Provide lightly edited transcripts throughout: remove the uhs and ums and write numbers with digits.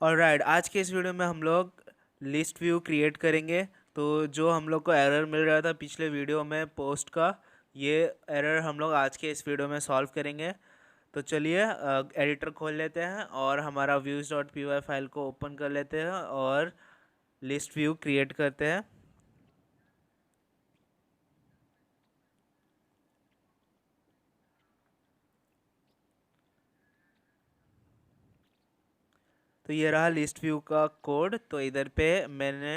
Alright, आज के इस वीडियो में हम लोग लिस्ट व्यू क्रिएट करेंगे। तो जो हम लोग को एरर मिल रहा था पिछले वीडियो में पोस्ट का, ये एरर हम लोग आज के इस वीडियो में सॉल्व करेंगे। तो चलिए एडिटर खोल लेते हैं और हमारा views.py फाइल को ओपन कर लेते हैं और लिस्ट व्यू क्रिएट करते हैं। तो ये रहा लिस्ट व्यू का कोड। तो इधर पे मैंने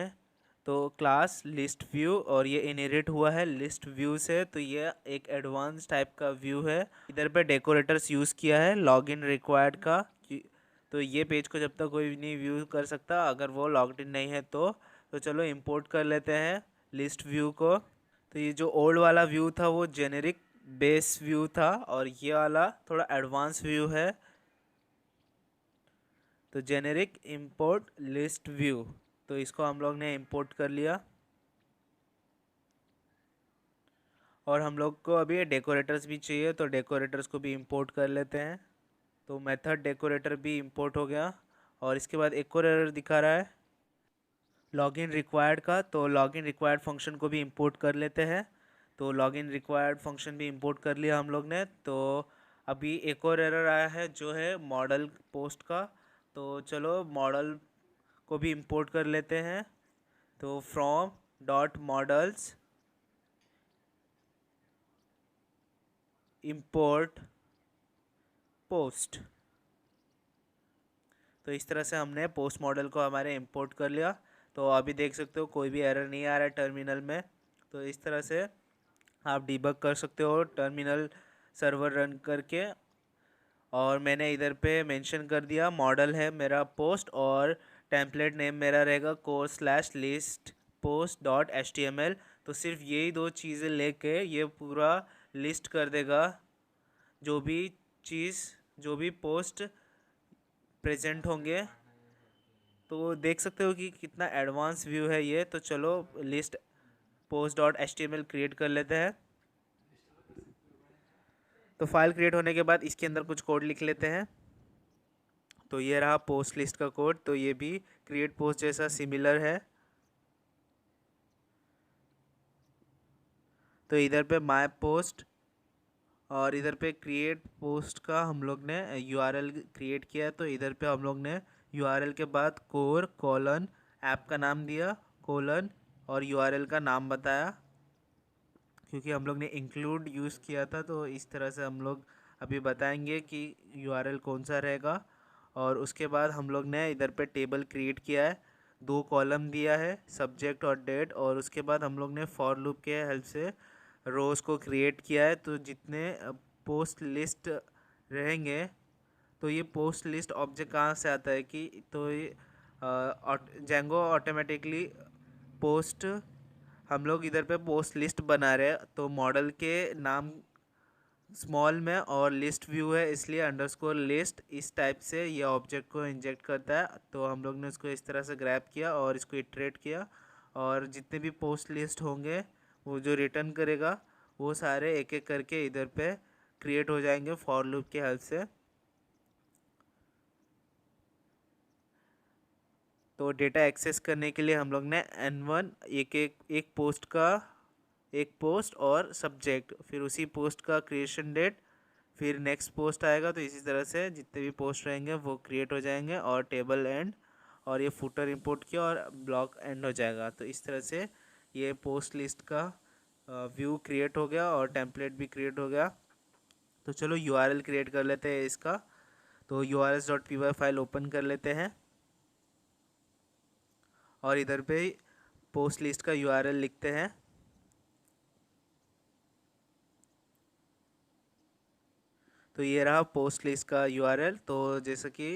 तो क्लास लिस्ट व्यू और ये इनहेरिट हुआ है लिस्ट व्यू से, तो ये एक एडवांस टाइप का व्यू है। इधर पे डेकोरेटर्स यूज़ किया है लॉगिन रिक्वायर्ड का तो ये पेज को जब तक कोई नहीं व्यू कर सकता अगर वो लॉग्ड इन नहीं है तो चलो इंपोर्ट कर लेते हैं लिस्ट व्यू को। तो ये जो ओल्ड वाला व्यू था वो जेनेरिक बेस व्यू था और ये वाला थोड़ा एडवांस व्यू है। तो जेनेरिक इंपोर्ट लिस्ट व्यू, तो इसको हम लोग ने इंपोर्ट कर लिया। और हम लोग को अभी डेकोरेटर्स भी चाहिए तो डेकोरेटर्स को भी इंपोर्ट कर लेते हैं। तो मेथड डेकोरेटर भी इंपोर्ट हो गया। और इसके बाद एक और एरर दिखा रहा है लॉगिन रिक्वायर्ड का, तो लॉगिन रिक्वायर्ड फंक्शन को भी इंपोर्ट कर लेते हैं। तो लॉगिन रिक्वायर्ड फंक्शन भी इंपोर्ट कर लिया हम लोग ने। तो अभी एक और एरर आया है जो है मॉडल पोस्ट का। तो चलो मॉडल को भी इंपोर्ट कर लेते हैं। तो from dot models import post. तो इस तरह से हमने पोस्ट मॉडल को हमारे इंपोर्ट कर लिया। तो अभी देख सकते हो कोई भी एरर नहीं आ रहा है टर्मिनल में। तो इस तरह से आप डिबग कर सकते हो टर्मिनल सर्वर रन करके। और मैंने इधर पे मेंशन कर दिया मॉडल है मेरा पोस्ट और टेम्पलेट नेम मेरा रहेगा course/list post.html। तो सिर्फ यही दो चीज़ें लेके ये पूरा लिस्ट कर देगा जो भी चीज़ जो भी पोस्ट प्रेजेंट होंगे। तो देख सकते हो कि कितना एडवांस व्यू है ये। तो चलो लिस्ट post.html क्रिएट कर लेते हैं। तो फाइल क्रिएट होने के बाद इसके अंदर कुछ कोड लिख लेते हैं। तो ये रहा पोस्ट लिस्ट का कोड। तो ये भी क्रिएट पोस्ट जैसा सिमिलर है। तो इधर पे माय पोस्ट और इधर पे क्रिएट पोस्ट का हम लोग ने यूआरएल क्रिएट किया है। तो इधर पे हम लोग ने यूआरएल के बाद कोर कॉलन ऐप का नाम दिया कोलन और यूआरएल का नाम बताया क्योंकि हम लोग ने इंक्लूड यूज़ किया था। तो इस तरह से हम लोग अभी बताएंगे कि यूआरएल कौन सा रहेगा। और उसके बाद हम लोग ने इधर पे टेबल क्रिएट किया है, दो कॉलम दिया है सब्जेक्ट और डेट। और उसके बाद हम लोग ने फॉर लूप के हेल्प से रोज़ को क्रिएट किया है। तो जितने पोस्ट लिस्ट रहेंगे तो ये पोस्ट लिस्ट ऑब्जेक्ट कहाँ से आता है कि तो ये जेंगो ऑटोमेटिकली पोस्ट हम लोग इधर पे पोस्ट लिस्ट बना रहे हैं। तो मॉडल के नाम स्मॉल में और लिस्ट व्यू है इसलिए अंडरस्कोर लिस्ट इस टाइप से ये ऑब्जेक्ट को इंजेक्ट करता है। तो हम लोग ने इसको इस तरह से ग्रैब किया और इसको इटरेट किया और जितने भी पोस्ट लिस्ट होंगे वो जो रिटर्न करेगा वो सारे एक एक करके इधर पे क्रिएट हो जाएंगे फॉर लूप के हेल्प से। तो डेटा एक्सेस करने के लिए हम लोग ने n1 एक पोस्ट का एक पोस्ट और सब्जेक्ट फिर उसी पोस्ट का क्रिएशन डेट फिर नेक्स्ट पोस्ट आएगा। तो इसी तरह से जितने भी पोस्ट रहेंगे वो क्रिएट हो जाएंगे और टेबल एंड और ये फुटर इंपोर्ट किया और ब्लॉक एंड हो जाएगा। तो इस तरह से ये पोस्ट लिस्ट का व्यू क्रिएट हो गया और टेम्पलेट भी क्रिएट हो गया। तो चलो यूआरएल क्रिएट कर लेते हैं इसका। तो urls.py फाइल ओपन कर लेते हैं और इधर पे पोस्ट लिस्ट का यूआरएल लिखते हैं। तो ये रहा पोस्ट लिस्ट का यूआरएल। तो जैसा कि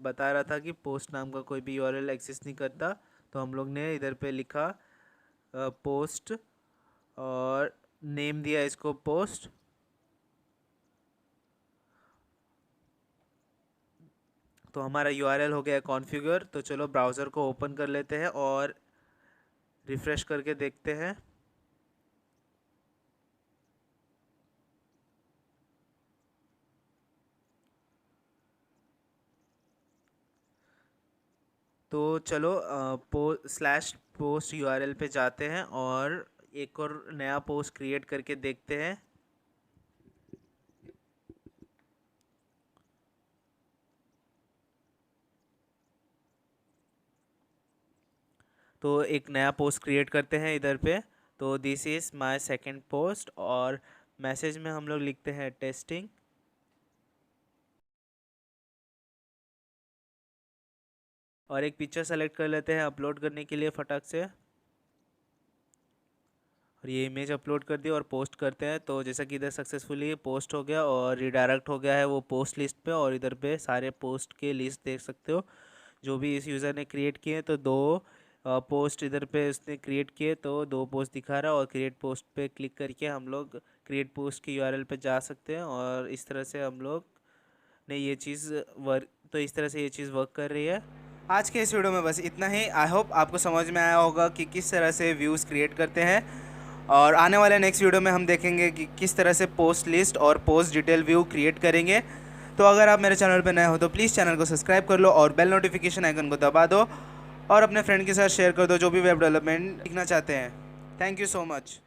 बता रहा था कि पोस्ट नाम का कोई भी यूआरएल एक्सेस नहीं करता। तो हम लोग ने इधर पे लिखा पोस्ट और नेम दिया इसको पोस्ट। तो हमारा यूआरएल हो गया कॉन्फ़िगर। तो चलो ब्राउज़र को ओपन कर लेते हैं और रिफ़्रेश करके देखते हैं। तो चलो स्लैश पोस्ट यूआरएल पे जाते हैं और एक और नया पोस्ट क्रिएट करके देखते हैं। तो एक नया पोस्ट क्रिएट करते हैं इधर पे। तो this is my second post और मैसेज में हम लोग लिखते हैं टेस्टिंग। और एक पिक्चर सेलेक्ट कर लेते हैं अपलोड करने के लिए फटाक से। और ये इमेज अपलोड कर दी और पोस्ट करते हैं। तो जैसा कि इधर सक्सेसफुली पोस्ट हो गया और रिडायरेक्ट हो गया है वो पोस्ट लिस्ट पे। और इधर पे सारे पोस्ट के लिस्ट देख सकते हो जो भी इस यूज़र ने क्रिएट किए। तो दो पोस्ट इधर पे उसने क्रिएट किए, तो दो पोस्ट दिखा रहा है। और क्रिएट पोस्ट पे क्लिक करके हम लोग क्रिएट पोस्ट की यूआरएल पे जा सकते हैं। और इस तरह से हम लोग ने ये चीज़ वर्क कर रही है। आज के इस वीडियो में बस इतना ही। आई होप आपको समझ में आया होगा कि किस तरह से व्यूज़ क्रिएट करते हैं। और आने वाले नेक्स्ट वीडियो में हम देखेंगे कि किस तरह से पोस्ट लिस्ट और पोस्ट डिटेल व्यू क्रिएट करेंगे। तो अगर आप मेरे चैनल पर नए हो तो प्लीज़ चैनल को सब्सक्राइब कर लो और बेल नोटिफिकेशन आइकन को दबा दो और अपने फ्रेंड के साथ शेयर कर दो जो भी वेब डेवलपमेंट सीखना चाहते हैं। Thank you so much.